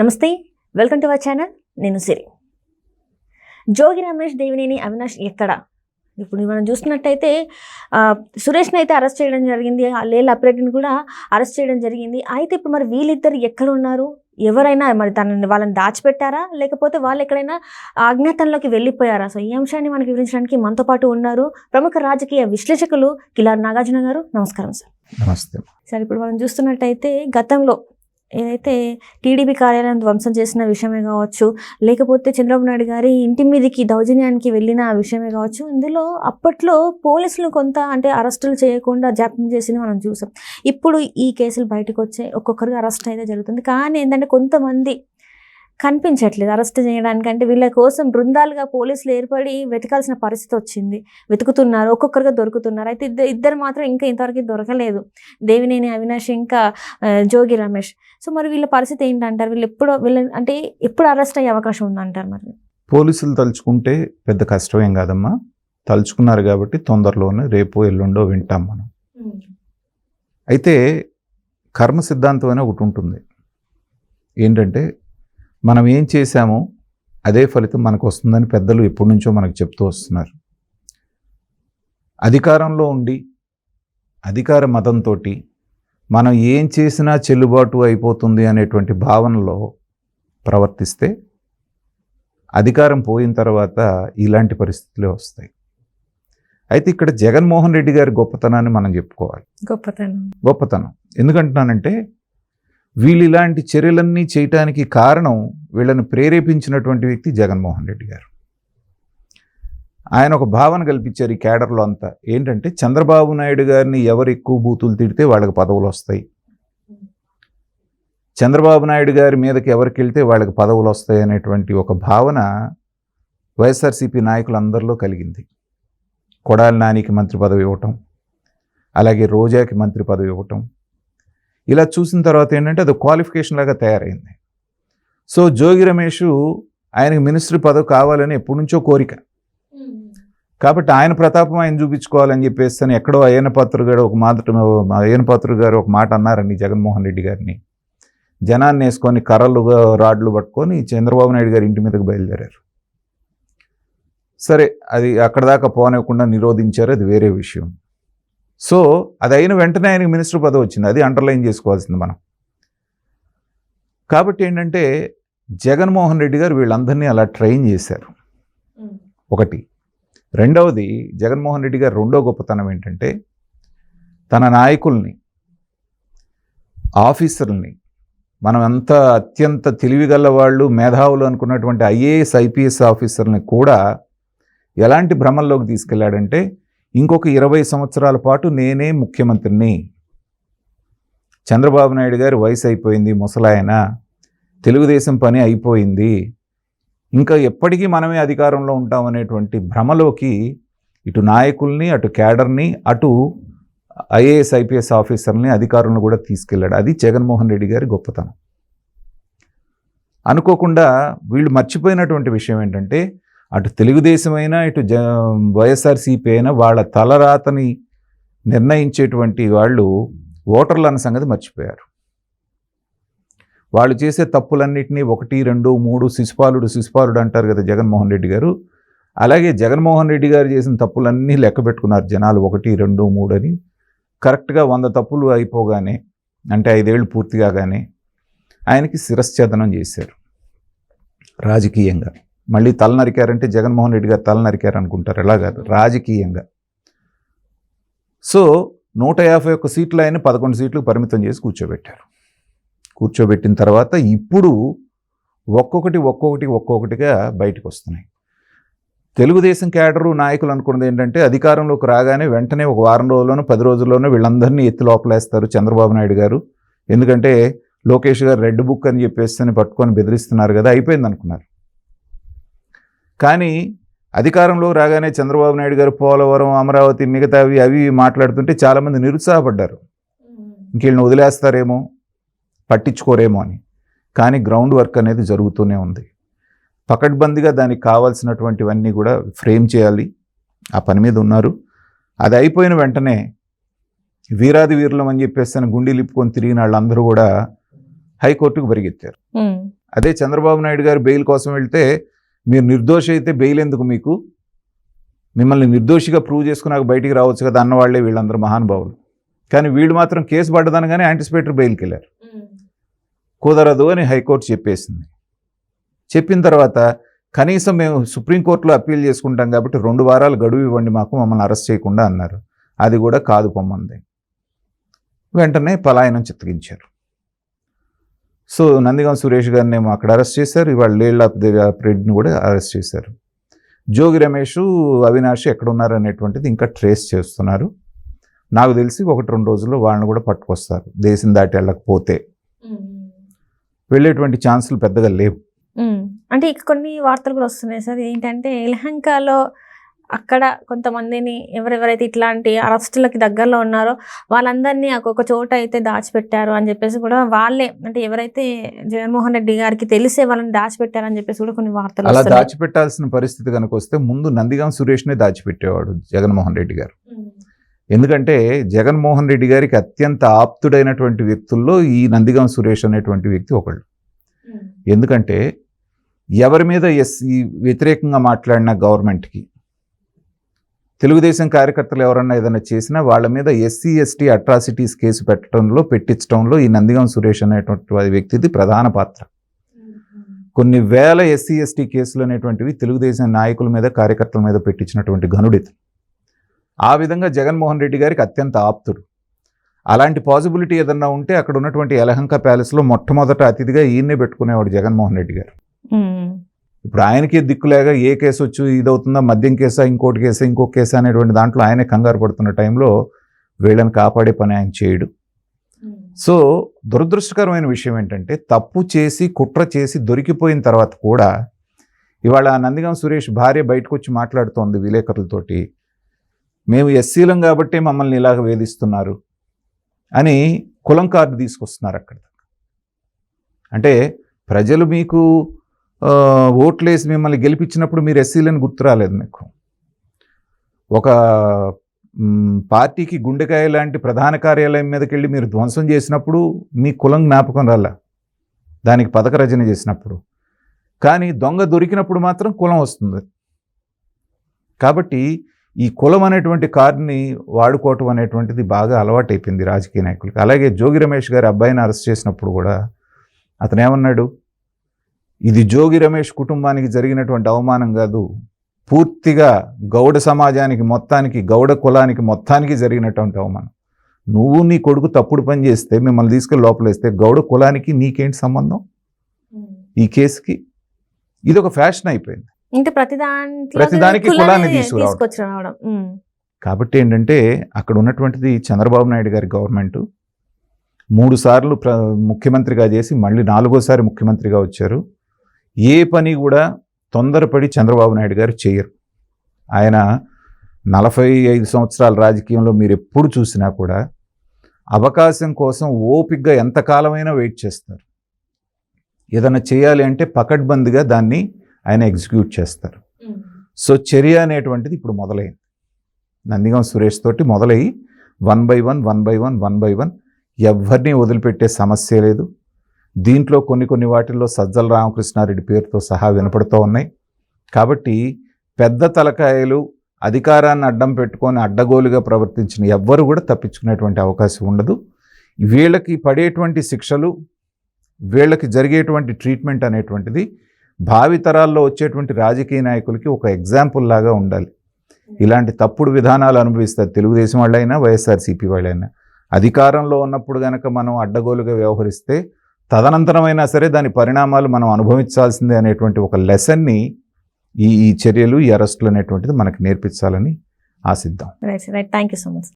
నమస్తే, welcome to our channel. నేను సిరి. జోగి రమేష్, దేవినేని అవినాష్ ఎక్కడ? ఇప్పుడు మనం చూస్తున్నట్టయితే సురేష్ని అయితే అరెస్ట్ చేయడం జరిగింది, లేల అప్రెడ్డిని కూడా అరెస్ట్ చేయడం జరిగింది. అయితే ఇప్పుడు మరి వీళ్ళిద్దరు ఎక్కడ ఉన్నారు? ఎవరైనా మరి వాళ్ళని దాచిపెట్టారా, లేకపోతే వాళ్ళు ఎక్కడైనా అజ్ఞాతంలోకి వెళ్ళిపోయారా? సో ఈ అంశాన్ని మనకు వివరించడానికి మనతో పాటు ఉన్నారు ప్రముఖ రాజకీయ విశ్లేషకులు కిలార్ నాగార్జున గారు. నమస్కారం సార్. నమస్తే సార్. ఇప్పుడు మనం చూస్తున్నట్టయితే గతంలో ఏదైతే టీడీపీ కార్యాలయం ధ్వంసం చేసిన విషయమే కావచ్చు, లేకపోతే చంద్రబాబు నాయుడు గారి ఇంటి మీదకి దౌర్జన్యానికి వెళ్ళిన విషయమే కావచ్చు, ఇందులో అప్పట్లో పోలీసులు కొంత అంటే అరెస్టులు చేయకుండా జాప్యం చేసింది మనం చూసాం. ఇప్పుడు ఈ కేసులు బయటకు వచ్చాయి, ఒక్కొక్కరికి అరెస్ట్ అయితే జరుగుతుంది. కానీ ఏంటంటే కొంతమంది కనిపించట్లేదు అరెస్ట్ చేయడానికి. అంటే వీళ్ళ కోసం బృందాలుగా పోలీసులు ఏర్పడి వెతకాల్సిన పరిస్థితి వచ్చింది. వెతుకుతున్నారు, ఒక్కొక్కరుగా దొరుకుతున్నారు. అయితే ఇద్దరు మాత్రం ఇంకా ఇంతవరకు దొరకలేదు, దేవినేని అవినాష్ ఇంకా జోగి రమేష్. సో మరి వీళ్ళ పరిస్థితి ఏంటంటారు? వీళ్ళు ఎప్పుడు అరెస్ట్ అయ్యే అవకాశం ఉందంటారు? మరి పోలీసులు తలుచుకుంటే పెద్ద కష్టమేం కాదమ్మా, తలుచుకున్నారు కాబట్టి తొందరలోనే రేపు ఎల్లుండో వింటాం మనం. అయితే కర్మ సిద్ధాంతం అనే ఒకటి ఉంటుంది. ఏంటంటే మనం ఏం చేశామో అదే ఫలితం మనకు వస్తుందని పెద్దలు ఎప్పటి నుంచో మనకు చెప్తూ వస్తున్నారు. అధికారంలో ఉండి అధికార మతంతో మనం ఏం చేసినా చెల్లుబాటు అయిపోతుంది అనేటువంటి భావనలో ప్రవర్తిస్తే అధికారం పోయిన తర్వాత ఇలాంటి పరిస్థితులే వస్తాయి. అయితే ఇక్కడ జగన్మోహన్ రెడ్డి గారి గొప్పతనాన్ని మనం చెప్పుకోవాలి. గొప్పతనం ఎందుకంటున్నానంటే వీళ్ళు ఇలాంటి చర్యలన్నీ చేయటానికి కారణం, వీళ్ళని ప్రేరేపించినటువంటి వ్యక్తి జగన్మోహన్ రెడ్డి గారు. ఆయన ఒక భావన కల్పించారు ఈ క్యాడర్లో అంతా. ఏంటంటే చంద్రబాబు నాయుడు గారిని ఎవరు ఎక్కువ బూతులు తిడితే వాళ్ళకి పదవులు వస్తాయి, చంద్రబాబు నాయుడు గారి మీదకి ఎవరికి వెళ్తే వాళ్ళకి పదవులు వస్తాయి అనేటువంటి ఒక భావన వైఎస్ఆర్సీపీ నాయకులందరిలో కలిగింది. కొడాలి నానికి మంత్రి పదవి ఇవ్వటం, అలాగే రోజాకి మంత్రి పదవి ఇవ్వటం, ఇలా చూసిన తర్వాత ఏంటంటే అది క్వాలిఫికేషన్ లాగా తయారైంది. సో జోగి రమేష్ ఆయనకి మినిస్ట్రీ పదవి కావాలని ఎప్పటి నుంచో కోరిక, కాబట్టి ఆయన ప్రతాపం ఆయన చూపించుకోవాలని చెప్పేసి ఎక్కడో అయ్యనపాత్ర గారు ఒక మాట అన్నారండి జగన్మోహన్ రెడ్డి గారిని. జనాన్ని వేసుకొని కర్రలుగా రాడ్లు పట్టుకొని చంద్రబాబు నాయుడు గారి ఇంటి మీదకి బయలుదేరారు. సరే, అది అక్కడ దాకా పోనివ్వకుండా నిరోధించారు, అది వేరే విషయం. సో అది అయిన వెంటనే ఆయనకి మినిస్టర్ పదవి వచ్చింది, అది అండర్లైన్ చేసుకోవాల్సింది మనం. కాబట్టి ఏంటంటే జగన్మోహన్ రెడ్డి గారు వీళ్ళందరినీ అలా ట్రైన్ చేశారు, ఒకటి. రెండవది, జగన్మోహన్ రెడ్డి గారు రెండో గొప్పతనం ఏంటంటే తన నాయకుల్ని, ఆఫీసర్లని, మనం ఎంత అత్యంత తెలివిగల వాళ్ళు, మేధావులు అనుకున్నటువంటి ఐఏఎస్ ఐపీఎస్ ఆఫీసర్ని కూడా ఎలాంటి భ్రమల్లోకి తీసుకెళ్లాడంటే ఇంకొక 20 సంవత్సరాల పాటు నేనే ముఖ్యమంత్రిని, చంద్రబాబు నాయుడు గారి వయసు అయిపోయింది, ముసలాయన, తెలుగుదేశం పని అయిపోయింది, ఇంకా ఎప్పటికీ మనమే అధికారంలో ఉంటామనేటువంటి భ్రమలోకి ఇటు నాయకుల్ని, అటు క్యాడర్ని, అటు ఐఏఎస్ ఐపీఎస్ ఆఫీసర్ని, అధికారులను కూడా తీసుకెళ్ళాడు. అది జగన్మోహన్ రెడ్డి గారి గొప్పతనం. అనుకోకుండా వీళ్ళు మర్చిపోయినటువంటి విషయం ఏంటంటే అటు తెలుగుదేశం అయినా ఇటు వైఎస్ఆర్సీపీ అయినా వాళ్ళ తలరాతని నిర్ణయించేటువంటి వాళ్ళు ఓటర్లు అన్న సంగతి మర్చిపోయారు. వాళ్ళు చేసే తప్పులన్నింటినీ 1, 2, 3 శిశుపాలుడు అంటారు కదా జగన్మోహన్ రెడ్డి గారు. అలాగే జగన్మోహన్ రెడ్డి గారు చేసిన తప్పులన్నీ లెక్క పెట్టుకున్నారు జనాలు, 1, 2, 3 అని. కరెక్ట్గా 100 తప్పులు అయిపోగానే, అంటే 5 ఏళ్ళు పూర్తి కాగానే ఆయనకి శిరశ్ఛేదనం చేశారు రాజకీయంగా. మళ్ళీ తల నరికారంటే జగన్మోహన్ రెడ్డి గారు తల నరికారు అనుకుంటారు, ఎలా కాదు, రాజకీయంగా. సో 151 సీట్లు ఆయన 11 సీట్లకు పరిమితం చేసి కూర్చోబెట్టిన తర్వాత ఇప్పుడు ఒక్కొక్కటిగా బయటకు వస్తున్నాయి. తెలుగుదేశం క్యాడరు నాయకులు అనుకున్నది ఏంటంటే అధికారంలోకి రాగానే వెంటనే ఒక వారం రోజుల్లోనూ 10 రోజుల్లోనూ వీళ్ళందరినీ ఎత్తి లోపలేస్తారు చంద్రబాబు నాయుడు గారు. ఎందుకంటే లోకేష్ గారు రెడ్ బుక్ అని చెప్పేసి పట్టుకొని బెదిరిస్తున్నారు కదా, అయిపోయింది అనుకున్నారు. కానీ అధికారంలో రాగానే చంద్రబాబు నాయుడు గారు పోలవరం, అమరావతి, మిగతావి అవి మాట్లాడుతుంటే చాలామంది నిరుత్సాహపడ్డారు, ఇంకెళ్ళని వదిలేస్తారేమో, పట్టించుకోరేమో అని. కానీ గ్రౌండ్ వర్క్ అనేది జరుగుతూనే ఉంది. పకడ్బందీగా దానికి కావాల్సినటువంటివన్నీ కూడా ఫ్రేమ్ చేయాలి, ఆ పని మీద ఉన్నారు. అది అయిపోయిన వెంటనే వీరాది వీరులం అని చెప్పేసి గుండెలు ఇప్పుకొని తిరిగిన వాళ్ళందరూ కూడా హైకోర్టుకు పరిగెత్తారు. అదే చంద్రబాబు నాయుడు గారు బెయిల్ కోసం వెళ్తే మీరు నిర్దోషి అయితే బెయిల్ ఎందుకు మీకు, మిమ్మల్ని నిర్దోషిగా ప్రూవ్ చేసుకున్నాక బయటికి రావచ్చు కదా అన్నవాళ్లే వీళ్ళందరూ మహానుభావులు. కానీ వీళ్ళు మాత్రం కేసు పడ్డదనగానే యాంటిసిపేటరీ బెయిల్కి వెళ్ళారు. కుదరదు అని హైకోర్టు చెప్పేసింది. చెప్పిన తర్వాత కనీసం మేము సుప్రీంకోర్టులో అప్పీల్ చేసుకుంటాం కాబట్టి 2 వారాలు గడువు ఇవ్వండి మాకు, మమ్మల్ని అరెస్ట్ చేయకుండా అన్నారు. అది కూడా కాదు పొమ్మంది. వెంటనే పలాయనం చిత్తగించారు. సో నందిగం సురేష్ గారిని ఏమో అక్కడ అరెస్ట్ చేశారు. ఇవాళ లేళ్లారెడ్డిని కూడా అరెస్ట్ చేశారు. జోగి రమేష్, అవినాష్ ఎక్కడున్నారు అనేటువంటిది ఇంకా ట్రేస్ చేస్తున్నారు. నాకు తెలిసి 1-2 రోజుల్లో వాళ్ళని కూడా పట్టుకొస్తారు. దేశం దాటి వెళ్ళకపోతే వెళ్ళేటువంటి ఛాన్సులు పెద్దగా లేవు. అంటే ఇక కొన్ని వార్తలు కూడా వస్తున్నాయి సార్. ఏంటంటే యలహంకలో అక్కడ కొంతమందిని ఎవరెవరైతే ఇట్లాంటి అరెస్టులకి దగ్గరలో ఉన్నారో వాళ్ళందరినీ ఒక్కొక్క చోట అయితే దాచిపెట్టారు అని చెప్పేసి కూడా వాళ్ళే, అంటే ఎవరైతే జగన్మోహన్ రెడ్డి గారికి తెలిసే వాళ్ళని దాచిపెట్టారని చెప్పేసి కూడా కొన్ని వార్తలు అలా దాచిపెట్టాల్సిన పరిస్థితి కనుక వస్తే ముందు నందిగం సురేష్నే దాచిపెట్టేవాడు జగన్మోహన్ రెడ్డి గారు. ఎందుకంటే జగన్మోహన్ రెడ్డి గారికి అత్యంత ఆప్తుడైనటువంటి వ్యక్తుల్లో ఈ నందిగం సురేష్ అనేటువంటి వ్యక్తి ఒకళ్ళు. ఎందుకంటే ఎవరి మీద వ్యతిరేకంగా మాట్లాడిన గవర్నమెంట్కి, తెలుగుదేశం కార్యకర్తలు ఎవరన్నా ఏదైనా చేసినా వాళ్ళ మీద SC ST అట్రాసిటీస్ కేసు పెట్టించడంలో ఈ నందిగం సురేష్ అనేటువంటి వ్యక్తిది ప్రధాన పాత్ర. కొన్ని వేల SC ST కేసులు అనేటువంటివి తెలుగుదేశం నాయకుల మీద, కార్యకర్తల మీద పెట్టించినటువంటి ఘనుడిది. ఆ విధంగా జగన్మోహన్ రెడ్డి గారికి అత్యంత ఆప్తుడు. అలాంటి పాసిబిలిటీ ఏదన్నా ఉంటే అక్కడ ఉన్నటువంటి యలహంక ప్యాలెస్లో మొట్టమొదట అతిథిగా ఈయన్నే పెట్టుకునేవాడు జగన్మోహన్ రెడ్డి గారు. ఇప్పుడు ఆయనకి దిక్కులేగా ఏ కేసు వచ్చి ఇదవుతుందా, మద్యం కేసా, ఇంకోటి కేసా, ఇంకొక కేసా అనేటువంటి దాంట్లో ఆయనే కంగారు పడుతున్న టైంలో వీళ్ళని కాపాడే పని ఆయన చేయడు. సో దురదృష్టకరమైన విషయం ఏంటంటే తప్పు చేసి కుట్ర చేసి దొరికిపోయిన తర్వాత కూడా ఇవాళ నందిగం సురేష్ భార్య బయటకు వచ్చి మాట్లాడుతోంది విలేకరులతోటి, మేము ఎస్సీలం కాబట్టి మమ్మల్ని ఇలాగ వేధిస్తున్నారు అని కులం కార్డు తీసుకొస్తున్నారు అక్కడ. అంటే ప్రజలు మీకు ఓట్లేసి మిమ్మల్ని గెలిపించినప్పుడు మీరు ఎస్సీలను గుర్తు రాలేదు. మీకు ఒక పార్టీకి గుండెకాయ లాంటి ప్రధాన కార్యాలయం మీదకి వెళ్ళి మీరు ధ్వంసం చేసినప్పుడు మీ కులం జ్ఞాపకం రాలా, దానికి పథక రచన చేసినప్పుడు. కానీ దొంగ దొరికినప్పుడు మాత్రం కులం వస్తుంది. కాబట్టి ఈ కులం అనేటువంటి కార్డుని వాడుకోవటం అనేటువంటిది బాగా అలవాటైపోయింది రాజకీయ నాయకులకి. అలాగే జోగి రమేష్ గారి అబ్బాయిని అరెస్ట్ చేసినప్పుడు కూడా అతను ఏమన్నాడు, ఇది జోగి రమేష్ కుటుంబానికి జరిగినటువంటి అవమానం కాదు, పూర్తిగా గౌడ సమాజానికి మొత్తానికి, గౌడ కులానికి మొత్తానికి జరిగినటువంటి అవమానం. నువ్వు నీ కొడుకు తప్పుడు పని చేస్తే మిమ్మల్ని తీసుకెళ్ళి లోపలేస్తే గౌడ కులానికి నీకేంటి సంబంధం ఈ కేసుకి? ఇది ఒక ఫ్యాషన్ అయిపోయింది. ప్రతిదానికి కులాన్ని తీసుకురావడం. కాబట్టి ఏంటంటే అక్కడ ఉన్నటువంటిది చంద్రబాబు నాయుడు గారి గవర్నమెంట్ 3 సార్లు ముఖ్యమంత్రిగా చేసి మళ్ళీ 4వ ముఖ్యమంత్రిగా వచ్చారు. ఏ పని కూడా తొందరపడి చంద్రబాబు నాయుడు గారు చేయరు. ఆయన 45 సంవత్సరాల రాజకీయంలో మీరు ఎప్పుడు చూసినా కూడా అవకాశం కోసం ఓపికగా ఎంతకాలమైనా వెయిట్ చేస్తారు. ఏదైనా చేయాలి అంటే పకడ్బందీగా దాన్ని ఆయన ఎగ్జిక్యూట్ చేస్తారు. సో చర్య అనేటువంటిది ఇప్పుడు మొదలైంది. నందిగం సురేష్ తోటి మొదలయ్యి 1 by 1 ఎవరిని వదిలిపెట్టే సమస్య లేదు. దీంట్లో కొన్ని వాటిల్లో సజ్జల రామకృష్ణారెడ్డి పేరుతో సహా వినపడుతూ ఉన్నాయి. కాబట్టి పెద్ద తలకాయలు అధికారాన్ని అడ్డం పెట్టుకొని అడ్డగోలుగా ప్రవర్తించిన ఎవ్వరు కూడా తప్పించుకునేటువంటి అవకాశం ఉండదు. వీళ్ళకి పడేటువంటి శిక్షలు, వీళ్ళకి జరిగేటువంటి ట్రీట్మెంట్ అనేటువంటిది భావితరాల్లో వచ్చేటువంటి రాజకీయ నాయకులకి ఒక ఎగ్జాంపుల్ లాగా ఉండాలి. ఇలాంటి తప్పుడు విధానాలు అనుభవిస్తారు తెలుగుదేశం వాళ్ళైనా వైఎస్ఆర్సీపీ వాళ్ళైనా. అధికారంలో ఉన్నప్పుడు కనుక మనం అడ్డగోలుగా వ్యవహరిస్తే తదనంతరమైనా సరే దాని పరిణామాలు మనం అనుభవించాల్సిందే అనేటువంటి ఒక లెసన్ని ఈ చర్యలు, ఈ అరెస్టులు అనేటువంటిది మనకు నేర్పించాలని ఆశిద్దాం. Right, thank you so much.